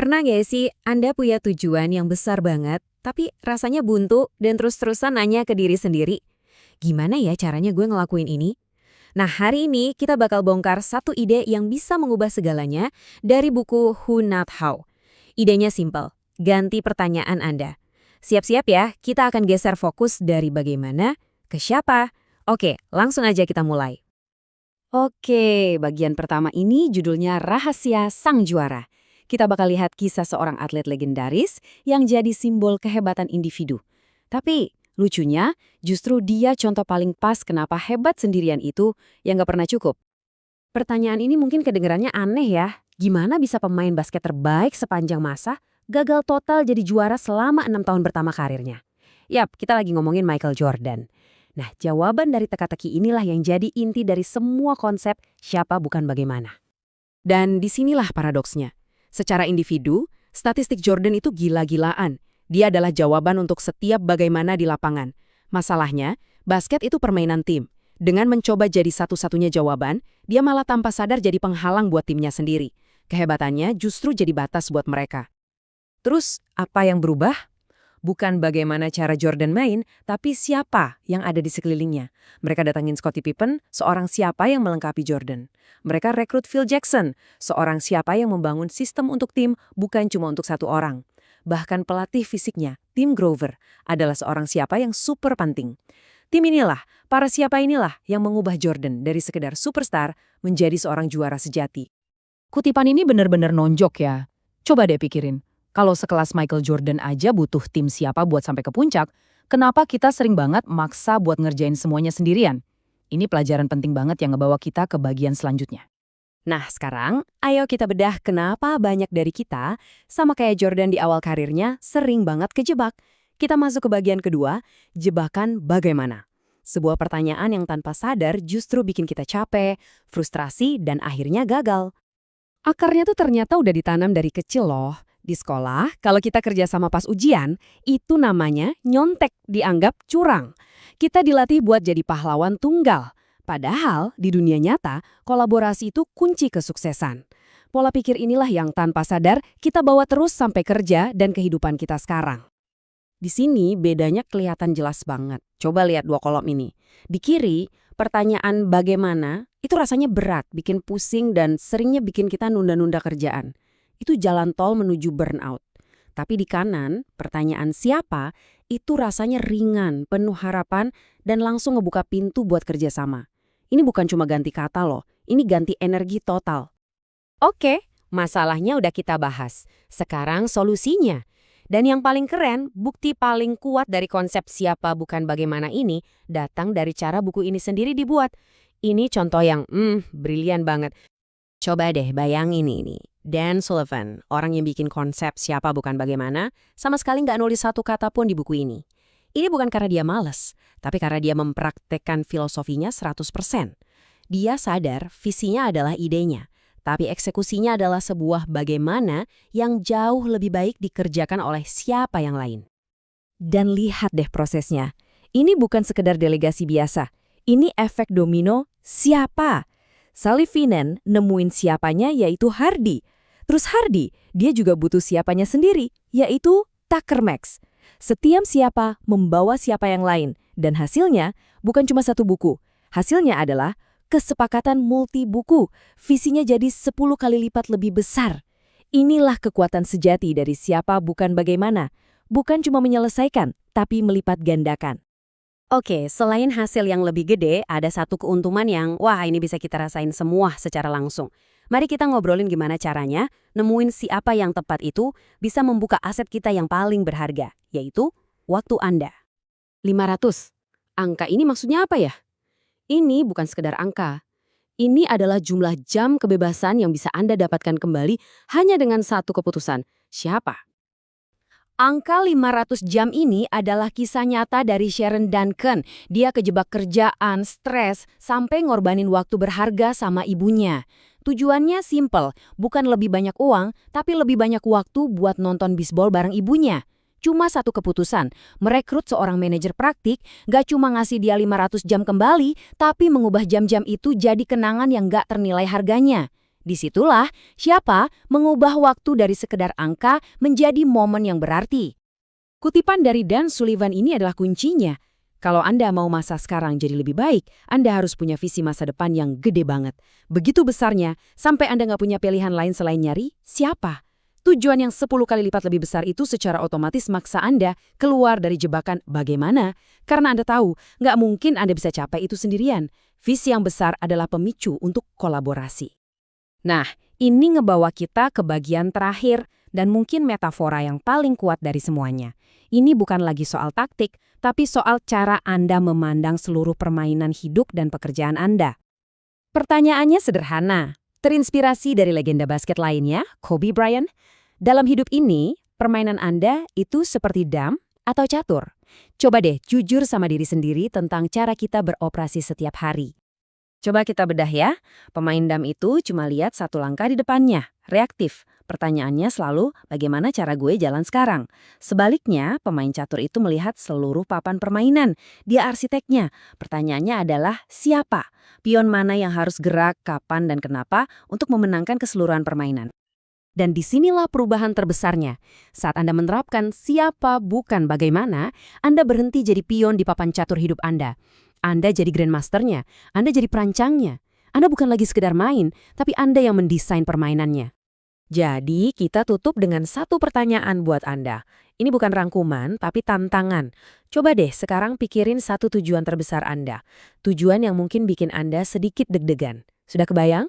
Pernah nggak sih Anda punya tujuan yang besar banget, tapi rasanya buntu dan terus-terusan nanya ke diri sendiri, gimana ya caranya gue ngelakuin ini? Nah, hari ini kita bakal bongkar satu ide yang bisa mengubah segalanya dari buku Who Not How. Idenya simple, ganti pertanyaan Anda. Siap-siap ya, kita akan geser fokus dari bagaimana ke siapa. Oke, langsung aja kita mulai. Oke, bagian pertama ini judulnya Rahasia Sang Juara. Kita bakal lihat kisah seorang atlet legendaris yang jadi simbol kehebatan individu. Tapi, lucunya, justru dia contoh paling pas kenapa hebat sendirian itu yang gak pernah cukup. Pertanyaan ini mungkin kedengarannya aneh ya. Gimana bisa pemain basket terbaik sepanjang masa gagal total jadi juara selama 6 tahun pertama karirnya? Yap, kita lagi ngomongin Michael Jordan. Nah, jawaban dari teka-teki inilah yang jadi inti dari semua konsep siapa bukan bagaimana. Dan disinilah paradoksnya. Secara individu, statistik Jordan itu gila-gilaan. Dia adalah jawaban untuk setiap bagaimana di lapangan. Masalahnya, basket itu permainan tim. Dengan mencoba jadi satu-satunya jawaban, dia malah tanpa sadar jadi penghalang buat timnya sendiri. Kehebatannya justru jadi batas buat mereka. Terus, apa yang berubah? Bukan bagaimana cara Jordan main, tapi siapa yang ada di sekelilingnya. Mereka datangin Scottie Pippen, seorang siapa yang melengkapi Jordan. Mereka rekrut Phil Jackson, seorang siapa yang membangun sistem untuk tim, bukan cuma untuk satu orang. Bahkan pelatih fisiknya, Tim Grover, adalah seorang siapa yang super penting. Tim inilah, para siapa inilah yang mengubah Jordan dari sekedar superstar menjadi seorang juara sejati. Kutipan ini benar-benar nonjok ya. Coba deh pikirin. Kalau sekelas Michael Jordan aja butuh tim siapa buat sampai ke puncak, kenapa kita sering banget maksa buat ngerjain semuanya sendirian? Ini pelajaran penting banget yang ngebawa kita ke bagian selanjutnya. Nah, sekarang ayo kita bedah kenapa banyak dari kita, sama kayak Jordan di awal karirnya, sering banget kejebak. Kita masuk ke bagian kedua, jebakan bagaimana. Sebuah pertanyaan yang tanpa sadar justru bikin kita capek, frustrasi, dan akhirnya gagal. Akarnya tuh ternyata udah ditanam dari kecil loh. Di sekolah, kalau kita kerja sama pas ujian, itu namanya nyontek, dianggap curang. Kita dilatih buat jadi pahlawan tunggal. Padahal, di dunia nyata, kolaborasi itu kunci kesuksesan. Pola pikir inilah yang tanpa sadar kita bawa terus sampai kerja dan kehidupan kita sekarang. Di sini bedanya kelihatan jelas banget. Coba lihat dua kolom ini. Di kiri, pertanyaan bagaimana itu rasanya berat, bikin pusing dan seringnya bikin kita nunda-nunda kerjaan. Itu jalan tol menuju burnout. Tapi di kanan, pertanyaan siapa, itu rasanya ringan, penuh harapan, dan langsung ngebuka pintu buat kerjasama. Ini bukan cuma ganti kata loh, ini ganti energi total. Oke, masalahnya udah kita bahas. Sekarang solusinya. Dan yang paling keren, bukti paling kuat dari konsep siapa bukan bagaimana ini, datang dari cara buku ini sendiri dibuat. Ini contoh yang, brilian banget. Coba deh bayangin ini. Dan Sullivan, orang yang bikin konsep siapa bukan bagaimana, sama sekali nggak nulis satu kata pun di buku ini. Ini bukan karena dia males, tapi karena dia mempraktekkan filosofinya 100%. Dia sadar visinya adalah idenya, tapi eksekusinya adalah sebuah bagaimana yang jauh lebih baik dikerjakan oleh siapa yang lain. Dan lihat deh prosesnya. Ini bukan sekedar delegasi biasa. Ini efek domino siapa. Sally Finan nemuin siapanya yaitu Hardy. Terus Hardy, dia juga butuh siapanya sendiri, yaitu Tucker Max. Setiap siapa membawa siapa yang lain, dan hasilnya bukan cuma satu buku. Hasilnya adalah kesepakatan multi buku, visinya jadi 10 kali lipat lebih besar. Inilah kekuatan sejati dari siapa bukan bagaimana. Bukan cuma menyelesaikan, tapi melipat gandakan. Oke, selain hasil yang lebih gede, ada satu keuntungan yang, wah ini bisa kita rasain semua secara langsung. Mari kita ngobrolin gimana caranya, nemuin siapa yang tepat itu bisa membuka aset kita yang paling berharga, yaitu waktu Anda. 500. Angka ini maksudnya apa ya? Ini bukan sekedar angka. Ini adalah jumlah jam kebebasan yang bisa Anda dapatkan kembali hanya dengan satu keputusan. Siapa? Angka 500 jam ini adalah kisah nyata dari Sharon Duncan. Dia kejebak kerjaan, stres, sampai ngorbanin waktu berharga sama ibunya. Tujuannya simple, bukan lebih banyak uang, tapi lebih banyak waktu buat nonton bisbol bareng ibunya. Cuma satu keputusan, merekrut seorang manajer praktik, gak cuma ngasih dia 500 jam kembali, tapi mengubah jam-jam itu jadi kenangan yang gak ternilai harganya. Disitulah siapa mengubah waktu dari sekedar angka menjadi momen yang berarti. Kutipan dari Dan Sullivan ini adalah kuncinya. Kalau Anda mau masa sekarang jadi lebih baik, Anda harus punya visi masa depan yang gede banget. Begitu besarnya, sampai Anda nggak punya pilihan lain selain nyari siapa. Tujuan yang 10 kali lipat lebih besar itu secara otomatis maksa Anda keluar dari jebakan bagaimana. Karena Anda tahu, nggak mungkin Anda bisa capai itu sendirian. Visi yang besar adalah pemicu untuk kolaborasi. Nah, ini ngebawa kita ke bagian terakhir dan mungkin metafora yang paling kuat dari semuanya. Ini bukan lagi soal taktik, tapi soal cara Anda memandang seluruh permainan hidup dan pekerjaan Anda. Pertanyaannya sederhana, terinspirasi dari legenda basket lainnya, Kobe Bryant. Dalam hidup ini, permainan Anda itu seperti dam atau catur. Coba deh jujur sama diri sendiri tentang cara kita beroperasi setiap hari. Coba kita bedah ya, pemain dam itu cuma lihat satu langkah di depannya, reaktif. Pertanyaannya selalu, bagaimana cara gue jalan sekarang? Sebaliknya, pemain catur itu melihat seluruh papan permainan. Dia arsiteknya. Pertanyaannya adalah, siapa? Pion mana yang harus gerak, kapan, dan kenapa untuk memenangkan keseluruhan permainan? Dan disinilah perubahan terbesarnya. Saat Anda menerapkan siapa bukan bagaimana, Anda berhenti jadi pion di papan catur hidup Anda. Anda jadi grandmasternya, Anda jadi perancangnya. Anda bukan lagi sekedar main, tapi Anda yang mendesain permainannya. Jadi, kita tutup dengan satu pertanyaan buat Anda. Ini bukan rangkuman, tapi tantangan. Coba deh sekarang pikirin satu tujuan terbesar Anda. Tujuan yang mungkin bikin Anda sedikit deg-degan. Sudah kebayang?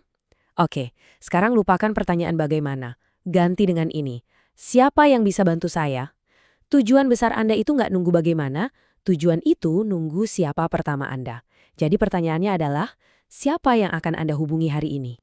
Oke, sekarang lupakan pertanyaan bagaimana. Ganti dengan ini. Siapa yang bisa bantu saya? Tujuan besar Anda itu nggak nunggu bagaimana, tujuan itu nunggu siapa pertama Anda. Jadi pertanyaannya adalah, siapa yang akan Anda hubungi hari ini?